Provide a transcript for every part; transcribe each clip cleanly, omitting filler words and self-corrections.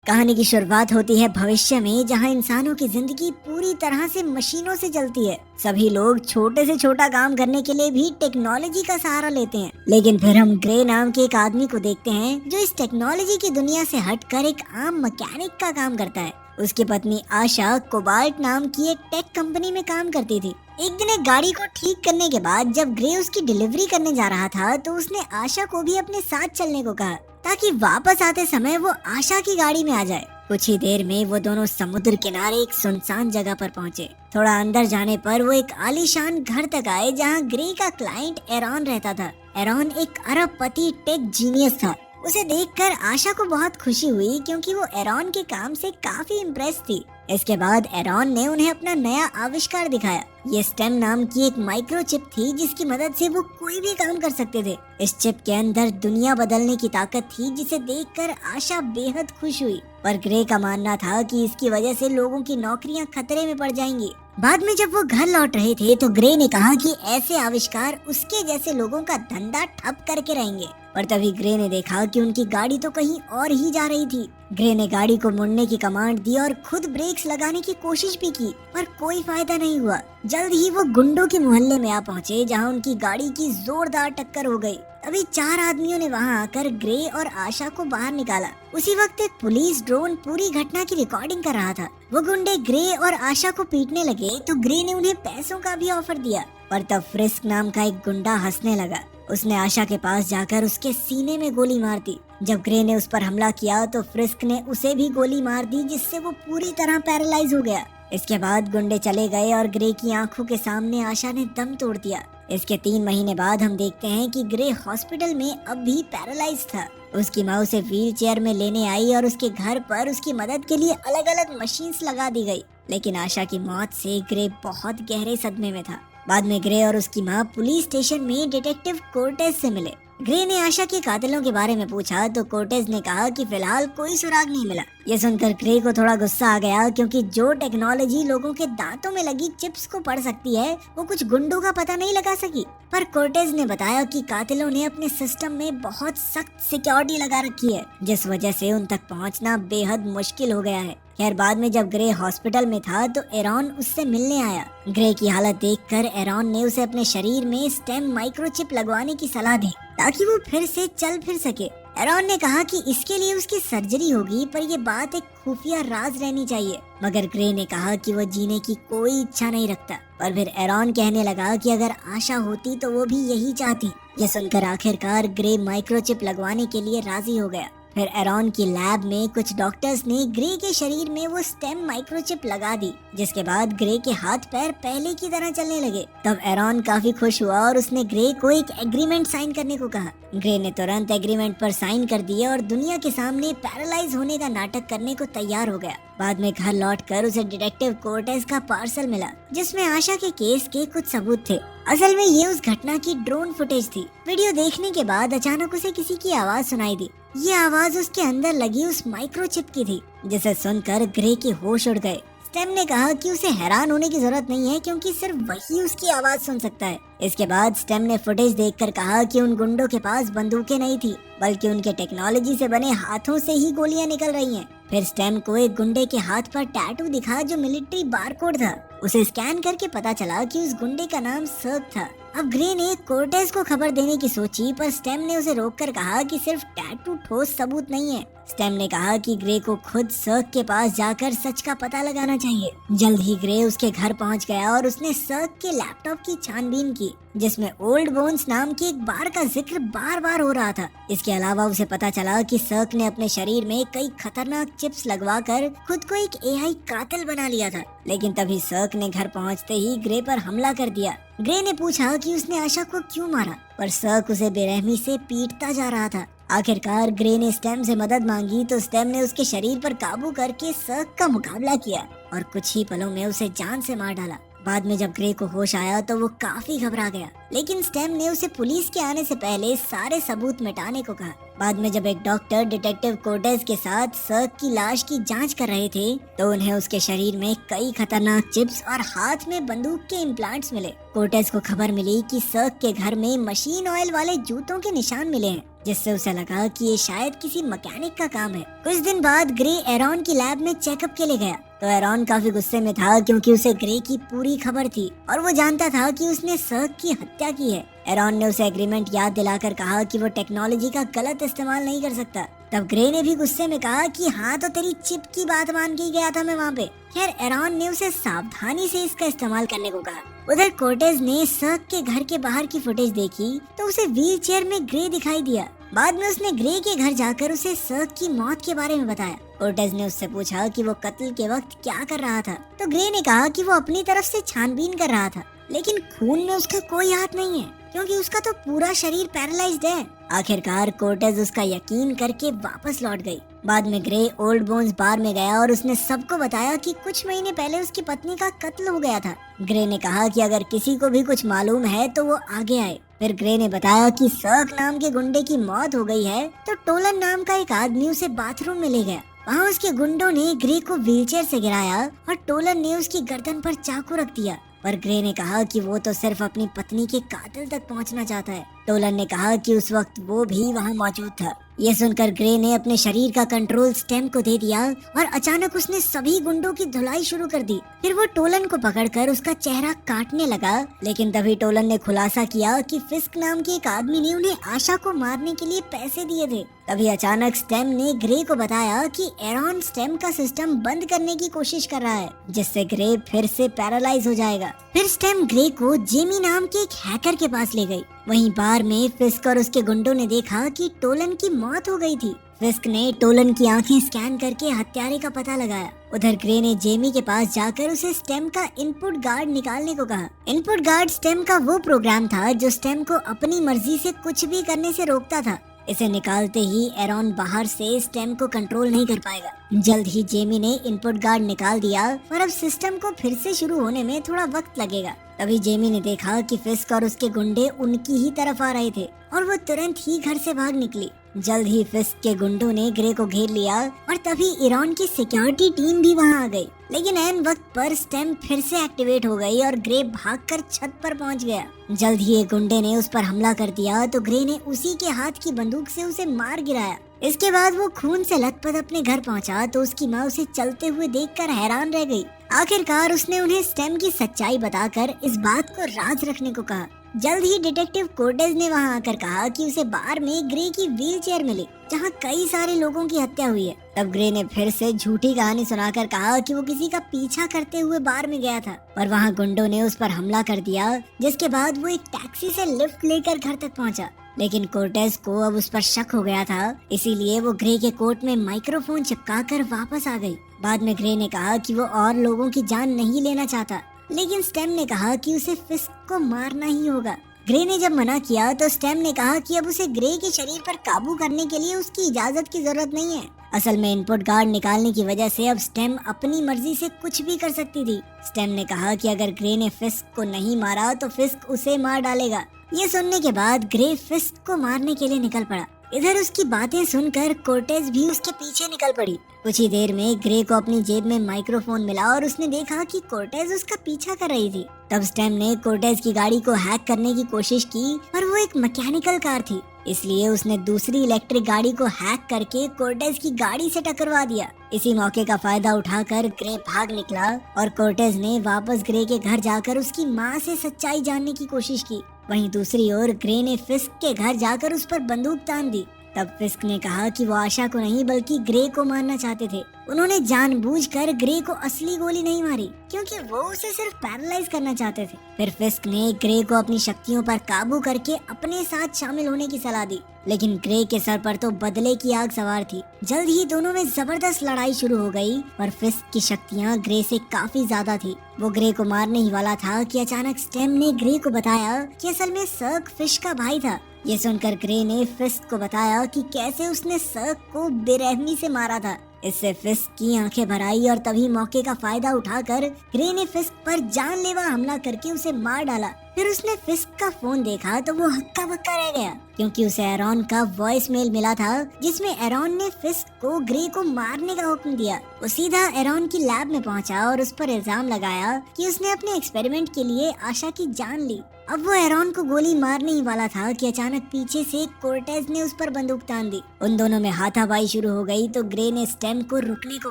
कहानी की शुरुआत होती है भविष्य में, जहां इंसानों की जिंदगी पूरी तरह से मशीनों से चलती है। सभी लोग छोटे से छोटा काम करने के लिए भी टेक्नोलॉजी का सहारा लेते हैं। लेकिन फिर हम ग्रे नाम के एक आदमी को देखते हैं जो इस टेक्नोलॉजी की दुनिया से हटकर एक आम मैकेनिक का काम करता है। उसकी पत्नी आशा कोबाल्ट नाम की एक टेक कंपनी में काम करती थी। एक दिन एक गाड़ी को ठीक करने के बाद जब ग्रे उसकी डिलीवरी करने जा रहा था तो उसने आशा को भी अपने साथ चलने को कहा, ताकि वापस आते समय वो आशा की गाड़ी में आ जाए। कुछ ही देर में वो दोनों समुद्र किनारे एक सुनसान जगह पर पहुंचे। थोड़ा अंदर जाने पर वो एक आलीशान घर तक आए जहां ग्रे का क्लाइंट एरॉन रहता था। एरॉन एक अरबपति टेक जीनियस था। उसे देखकर आशा को बहुत खुशी हुई क्योंकि वो एरॉन के काम से काफी इम्प्रेस थी। इसके बाद एरॉन ने उन्हें अपना नया आविष्कार दिखाया। ये स्टेम नाम की एक माइक्रोचिप थी जिसकी मदद से वो कोई भी काम कर सकते थे। इस चिप के अंदर दुनिया बदलने की ताकत थी, जिसे देखकर आशा बेहद खुश हुई। पर ग्रे का मानना था कि इसकी वजह से लोगों की नौकरियां खतरे में पड़ जाएंगी। बाद में जब वो घर लौट रहे थे तो ग्रे ने कहा कि ऐसे आविष्कार उसके जैसे लोगों का धंधा ठप करके रहेंगे। पर तभी ग्रे ने देखा कि उनकी गाड़ी तो कहीं और ही जा रही थी। ग्रे ने गाड़ी को मुड़ने की कमांड दी और खुद ब्रेक्स लगाने की कोशिश भी की, पर कोई फायदा नहीं हुआ। जल्द ही वो गुंडों के मोहल्ले में आ पहुंचे, जहां उनकी गाड़ी की जोरदार टक्कर हो गई। अभी 4 आदमियों ने वहां आकर ग्रे और आशा को बाहर निकाला। उसी वक्त एक पुलिस ड्रोन पूरी घटना की रिकॉर्डिंग कर रहा था। वो गुंडे ग्रे और आशा को पीटने लगे तो ग्रे ने उन्हें पैसों का भी ऑफर दिया। पर तब फ्रिस्क नाम का एक गुंडा हंसने लगा। उसने आशा के पास जाकर उसके सीने में गोली मार दी। जब ग्रे ने उस पर हमला किया तो फ्रिस्क ने उसे भी गोली मार दी, जिससे वो पूरी तरह पैरालाइज हो गया। इसके बाद गुंडे चले गए और ग्रे की आंखों के सामने आशा ने दम तोड़ दिया। इसके 3 महीने बाद हम देखते हैं कि ग्रे हॉस्पिटल में अब भी पैरालाइज था। उसकी माँ उसे व्हील चेयर में लेने आई और उसके घर पर उसकी मदद के लिए अलग अलग मशीन्स लगा दी गई। लेकिन आशा की मौत से ग्रे बहुत गहरे सदमे में था। बाद में ग्रे और उसकी माँ पुलिस स्टेशन में डिटेक्टिव कोर्टेज से मिले। ग्रे ने आशा के कातिलों के बारे में पूछा तो कोर्टेज ने कहा कि फिलहाल कोई सुराग नहीं मिला। ये सुनकर ग्रे को थोड़ा गुस्सा आ गया, क्योंकि जो टेक्नोलॉजी लोगों के दांतों में लगी चिप्स को पढ़ सकती है वो कुछ गुंडों का पता नहीं लगा सकी। पर कोर्टेज ने बताया कि कातिलों ने अपने सिस्टम में बहुत सख्त सिक्योरिटी लगा रखी है, जिस वजह से उन तक पहुंचना बेहद मुश्किल हो गया है। खैर बाद में जब ग्रे हॉस्पिटल में था तो एरॉन उससे मिलने आया। ग्रे की हालत देखकर एरॉन ने उसे अपने शरीर में स्टेम माइक्रोचिप लगवाने की सलाह दी, ताकि वो फिर से चल फिर सके। एरॉन ने कहा कि इसके लिए उसकी सर्जरी होगी, पर ये बात एक खुफिया राज रहनी चाहिए। मगर ग्रे ने कहा कि वो जीने की कोई इच्छा नहीं रखता। पर फिर एरॉन कहने लगा कि अगर आशा होती तो वो भी यही चाहती। ये सुनकर आखिरकार ग्रे माइक्रोचिप लगवाने के लिए राजी हो गया। फिर एरॉन की लैब में कुछ डॉक्टर्स ने ग्रे के शरीर में वो स्टेम माइक्रोचिप लगा दी, जिसके बाद ग्रे के हाथ पैर पहले की तरह चलने लगे। तब एरॉन काफी खुश हुआ और उसने ग्रे को एक एग्रीमेंट साइन करने को कहा। ग्रे ने तुरंत एग्रीमेंट पर साइन कर दिया और दुनिया के सामने पैरालाइज होने का नाटक करने को तैयार हो गया। बाद में घर लौटकर उसे डिटेक्टिव कोर्टेज का पार्सल मिला, जिसमें आशा के केस के कुछ सबूत थे। असल में ये उस घटना की ड्रोन फुटेज थी। वीडियो देखने के बाद अचानक उसे किसी की आवाज सुनाई दी। ये आवाज उसके अंदर लगी उस माइक्रोचिप की थी, जिसे सुनकर ग्रे के होश उड़ गए। स्टेम ने कहा कि उसे हैरान होने की जरूरत नहीं है, क्योंकि सिर्फ वही उसकी आवाज सुन सकता है। इसके बाद स्टेम ने फुटेज देखकर कहा कि उन गुंडों के पास बंदूकें नहीं थी, बल्कि उनके टेक्नोलॉजी से बने हाथों से ही गोलियां निकल रही हैं। फिर स्टेम को एक गुंडे के हाथ पर टैटू दिखा जो मिलिट्री बारकोड था। उसे स्कैन करके पता चला कि उस गुंडे का नाम सर्क था। अब ग्रे ने कोर्टेज को खबर देने की सोची, पर स्टेम ने उसे रोककर कहा कि सिर्फ टैटू ठोस सबूत नहीं है। स्टेम ने कहा कि ग्रे को खुद सर्क के पास जाकर सच का पता लगाना चाहिए। जल्द ही ग्रे उसके घर पहुंच गया और उसने सर्क के लैपटॉप की छानबीन की, जिसमें ओल्ड बोन्स नाम के एक बार का जिक्र बार बार हो रहा था। इसके अलावा उसे पता चला कि सर्क ने अपने शरीर में कई खतरनाक चिप्स लगवाकर खुद को एक एआई कातिल बना लिया था। लेकिन तभी सर्क ने घर पहुंचते ही ग्रे पर हमला कर दिया। ग्रे ने पूछा कि उसने आशा को क्यों मारा, पर सर्क उसे बेरहमी से पीटता जा रहा था। आखिरकार ग्रे ने स्टेम से मदद मांगी तो स्टेम ने उसके शरीर पर काबू करके सर्क का मुकाबला किया और कुछ ही पलों में उसे जान से मार डाला। बाद में जब ग्रे को होश आया तो वो काफी घबरा गया, लेकिन स्टेम ने उसे पुलिस के आने से पहले सारे सबूत मिटाने को कहा। बाद में जब एक डॉक्टर डिटेक्टिव कोर्टेज के साथ सर्क की लाश की जांच कर रहे थे तो उन्हें उसके शरीर में कई खतरनाक चिप्स और हाथ में बंदूक के इम्प्लांट्स मिले। कोर्टेज को खबर मिली कि सर्क के घर में मशीन ऑयल वाले जूतों के निशान मिले हैं, जिससे उसे लगा कि ये शायद किसी मैकेनिक का काम है। कुछ दिन बाद ग्रे एरॉन की लैब में चेकअप के लिए गया तो एरॉन काफी गुस्से में था क्योंकि उसे ग्रे की पूरी खबर थी और वो जानता था कि उसने सर्क की हत्या की है। एरॉन ने उसे एग्रीमेंट याद दिलाकर कहा कि वो टेक्नोलॉजी का गलत इस्तेमाल नहीं कर सकता। तब ग्रे ने भी गुस्से में कहा कि हाँ तो तेरी चिप की बात मान के गया था मैं वहाँ पे। खैर एरॉन ने उसे सावधानी से इसका इस्तेमाल करने को कहा। उधर कोर्टेज ने सर्क के घर के बाहर की फुटेज देखी तो उसे व्हील चेयर में ग्रे दिखाई दिया। बाद में उसने ग्रे के घर जाकर उसे सर्क की मौत के बारे में बताया। कोर्टेज ने उससे पूछा कि वो कत्ल के वक्त क्या कर रहा था तो ग्रे ने कहा कि वो अपनी तरफ से छानबीन कर रहा था, लेकिन खून में उसका कोई हाथ नहीं है क्योंकि उसका तो पूरा शरीर पैरालाइज्ड है। आखिरकार कोर्टेज उसका यकीन करके वापस लौट गई। बाद में ग्रे ओल्ड बोन्स बार में गया और उसने सबको बताया कि कुछ महीने पहले उसकी पत्नी का कत्ल हो गया था। ग्रे ने कहा कि अगर किसी को भी कुछ मालूम है तो वो आगे आए। फिर ग्रे ने बताया कि सर्क नाम के गुंडे की मौत हो गई है तो टोलन नाम का एक आदमी उसे बाथरूम में ले गया। वहाँ उसके गुंडों ने ग्रे को व्हीलचेयर से गिराया और टोलन ने उसकी गर्दन पर चाकू रख दिया। पर ग्रे ने कहा कि वो तो सिर्फ अपनी पत्नी के कातिल तक पहुंचना चाहता है। टोलन ने कहा कि उस वक्त वो भी वहां मौजूद था। ये सुनकर ग्रे ने अपने शरीर का कंट्रोल स्टेम को दे दिया और अचानक उसने सभी गुंडों की धुलाई शुरू कर दी। फिर वो टोलन को पकड़कर उसका चेहरा काटने लगा, लेकिन तभी टोलन ने खुलासा किया कि फिस्क नाम के एक आदमी ने उन्हें आशा को मारने के लिए पैसे दिए थे। तभी अचानक स्टेम ने ग्रे को बताया कि एरॉन स्टेम का सिस्टम बंद करने की कोशिश कर रहा है, जिससे ग्रे फिर से पैरालाइज हो जाएगा। फिर स्टेम ग्रे को जेमी नाम के एक हैकर के पास ले गई। वहीं बार में फिस्क और उसके गुंडों ने देखा कि टोलन की मौत हो गई थी। फिस्क ने टोलन की आंखें स्कैन करके हत्यारे का पता लगाया। उधर ग्रे ने जेमी के पास जाकर उसे स्टेम का इनपुट गार्ड निकालने को कहा। इनपुट गार्ड स्टेम का वो प्रोग्राम था जो स्टेम को अपनी मर्जी से कुछ भी करने से रोकता था। इसे निकालते ही एरॉन बाहर से स्टेम को कंट्रोल नहीं कर पाएगा। जल्द ही जेमी ने इनपुट गार्ड निकाल दिया और अब सिस्टम को फिर से शुरू होने में थोड़ा वक्त लगेगा। तभी जेमी ने देखा कि फिस्क और उसके गुंडे उनकी ही तरफ आ रहे थे और वो तुरंत ही घर से भाग निकली। जल्द ही फिस्क के गुंडों ने ग्रे को घेर लिया और तभी एरॉन की सिक्योरिटी टीम भी वहां आ गई। लेकिन ऐन वक्त पर स्टेम फिर से एक्टिवेट हो गई और ग्रे भागकर छत पर पहुंच गया। जल्द ही एक गुंडे ने उस पर हमला कर दिया तो ग्रे ने उसी के हाथ की बंदूक से उसे मार गिराया। इसके बाद वो खून से लथपथ अपने घर पहुंचा तो उसकी माँ उसे चलते हुए देखकर हैरान रह गई। आखिरकार उसने उन्हें स्टेम की सच्चाई बताकर इस बात को राज रखने को कहा। जल्द ही डिटेक्टिव कोर्टेज ने वहां आकर कहा कि उसे बार में ग्रे की व्हील चेयर मिली जहाँ कई सारे लोगों की हत्या हुई है। तब ग्रे ने फिर से झूठी कहानी सुनाकर कहा कि वो किसी का पीछा करते हुए बार में गया था और वहाँ गुंडों ने उस पर हमला कर दिया, जिसके बाद वो एक टैक्सी से लिफ्ट लेकर घर तक पहुँचा। लेकिन कोर्टेज को अब उस पर शक हो गया था, इसीलिए वो ग्रे के कोट में माइक्रोफोन चिपकाकर वापस आ गई। बाद में ग्रे ने कहा कि वो और लोगों की जान नहीं लेना चाहता, लेकिन स्टेम ने कहा कि उसे फिस्क को मारना ही होगा। ग्रे ने जब मना किया तो स्टेम ने कहा कि अब उसे ग्रे के शरीर पर काबू करने के लिए उसकी इजाजत की जरूरत नहीं है। असल में इनपुट गार्ड निकालने की वजह से अब स्टेम अपनी मर्जी से कुछ भी कर सकती थी। स्टेम ने कहा कि अगर ग्रे ने फिस्क को नहीं मारा तो फिस्क उसे मार डालेगा। ये सुनने के बाद ग्रे फिस्क को मारने के लिए निकल पड़ा। इधर उसकी बातें सुनकर कोर्टेज भी उसके पीछे निकल पड़ी। कुछ ही देर में ग्रे को अपनी जेब में माइक्रोफोन मिला और उसने देखा कि कोर्टेज उसका पीछा कर रही थी। तब स्टेम ने कोर्टेज की गाड़ी को हैक करने की कोशिश की, पर वो एक मैकेनिकल कार थी, इसलिए उसने दूसरी इलेक्ट्रिक गाड़ी को हैक करके कोर्टेज की गाड़ी से टकरवा दिया। इसी मौके का फायदा उठाकर ग्रे भाग निकला और कोर्टेज ने वापस ग्रे के घर जाकर उसकी माँ से सच्चाई जानने की कोशिश की। वहीं दूसरी ओर ग्रे ने फिस्क के घर जाकर उस पर बंदूक तान दी। तब फिस्क ने कहा कि वो आशा को नहीं बल्कि ग्रे को मारना चाहते थे। उन्होंने जानबूझकर ग्रे को असली गोली नहीं मारी क्योंकि वो उसे सिर्फ पैरालाइज करना चाहते थे। फिर फिस्क ने ग्रे को अपनी शक्तियों पर काबू करके अपने साथ शामिल होने की सलाह दी, लेकिन ग्रे के सर पर तो बदले की आग सवार थी। जल्द ही दोनों में जबरदस्त लड़ाई शुरू हो गई और फिस्क की शक्तियाँ ग्रे से काफी ज्यादा थी। वो ग्रे को मारने ही वाला था कि अचानक स्टेम ने ग्रे को बताया कि असल में सर्क फिश का भाई था। ये सुनकर ग्रे ने फिस्क को बताया कि कैसे उसने सर्क को बेरहमी से मारा था। इससे फिस्क की आंखें भर आई और तभी मौके का फायदा उठाकर ग्रे ने फिस्क पर जानलेवा हमला करके उसे मार डाला। फिर उसने फिस्क का फोन देखा तो वो हक्का बक्का रह गया क्योंकि उसे एरॉन का वॉइस मेल मिला था जिसमें एरॉन ने फिस्क को ग्रे को मारने का हुक्म दिया। वो सीधा एरॉन की लैब में पहुंचा और उस पर इल्जाम लगाया कि उसने अपने एक्सपेरिमेंट के लिए आशा की जान ली। अब वो एरॉन को गोली मारने ही वाला था कि अचानक पीछे से कोर्टेज ने उस पर बंदूक तान दी। उन दोनों में हाथापाई शुरू हो गई तो ग्रे ने स्टेम को रुकने को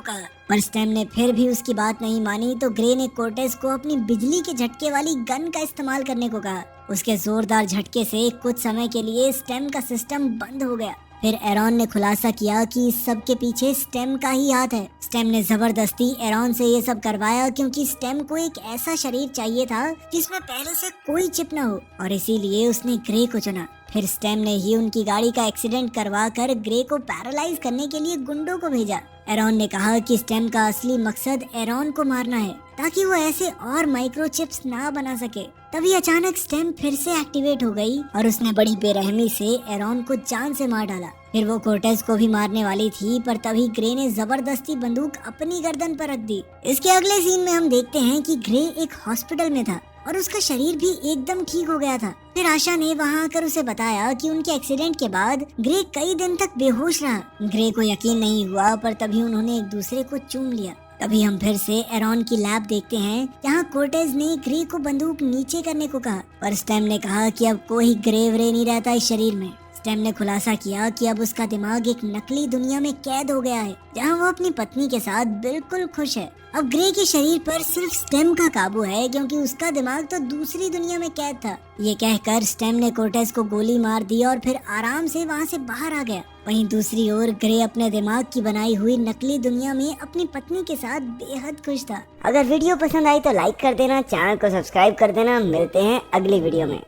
कहा, पर स्टेम ने फिर भी उसकी बात नहीं मानी तो ग्रे ने कोर्टेज को अपनी बिजली के झटके वाली गन का इस्तेमाल करने को कहा। उसके जोरदार झटके से कुछ समय के लिए स्टेम का सिस्टम बंद हो गया। फिर एरॉन ने खुलासा किया कि इस सब के पीछे स्टेम का ही हाथ है। स्टेम ने जबरदस्ती एरॉन से ये सब करवाया क्योंकि स्टेम को एक ऐसा शरीर चाहिए था जिसमें पहले से कोई चिप न हो, और इसीलिए उसने ग्रे को चुना। फिर स्टेम ने ही उनकी गाड़ी का एक्सीडेंट करवा कर ग्रे को पैरालाइज करने के लिए गुंडों को भेजा। एरॉन ने कहा कि स्टेम का असली मकसद एरॉन को मारना है ताकि वो ऐसे और माइक्रोचिप्स ना बना सके। तभी अचानक स्टेम फिर से एक्टिवेट हो गई और उसने बड़ी बेरहमी से एरॉन को जान से मार डाला। फिर वो कोर्टेज को भी मारने वाली थी, पर तभी ग्रे ने जबरदस्ती बंदूक अपनी गर्दन पर रख दी। इसके अगले सीन में हम देखते हैं कि ग्रे एक हॉस्पिटल में था और उसका शरीर भी एकदम ठीक हो गया था। फिर आशा ने वहां आकर उसे बताया कि उनके एक्सीडेंट के बाद ग्रे कई दिन तक बेहोश रहा। ग्रे को यकीन नहीं हुआ, पर तभी उन्होंने एक दूसरे को चूम लिया। तभी हम फिर से एरॉन की लैब देखते हैं जहाँ कोर्टेज ने ग्रे को बंदूक नीचे करने को कहा, पर स्टेम ने कहा कि अब कोई ग्रे व्रे नहीं रहता इस शरीर में। स्टेम ने खुलासा किया कि अब उसका दिमाग एक नकली दुनिया में कैद हो गया है जहां वो अपनी पत्नी के साथ बिल्कुल खुश है। अब ग्रे के शरीर पर सिर्फ स्टेम का काबू है क्योंकि उसका दिमाग तो दूसरी दुनिया में कैद था। ये कहकर स्टेम ने कोर्टेज को गोली मार दी और फिर आराम से वहां से बाहर आ गया। वहीं दूसरी ओर ग्रे अपने दिमाग की बनाई हुई नकली दुनिया में अपनी पत्नी के साथ बेहद खुश था। अगर वीडियो पसंद आई तो लाइक कर देना, चैनल को सब्सक्राइब कर देना। मिलते हैं अगली वीडियो में।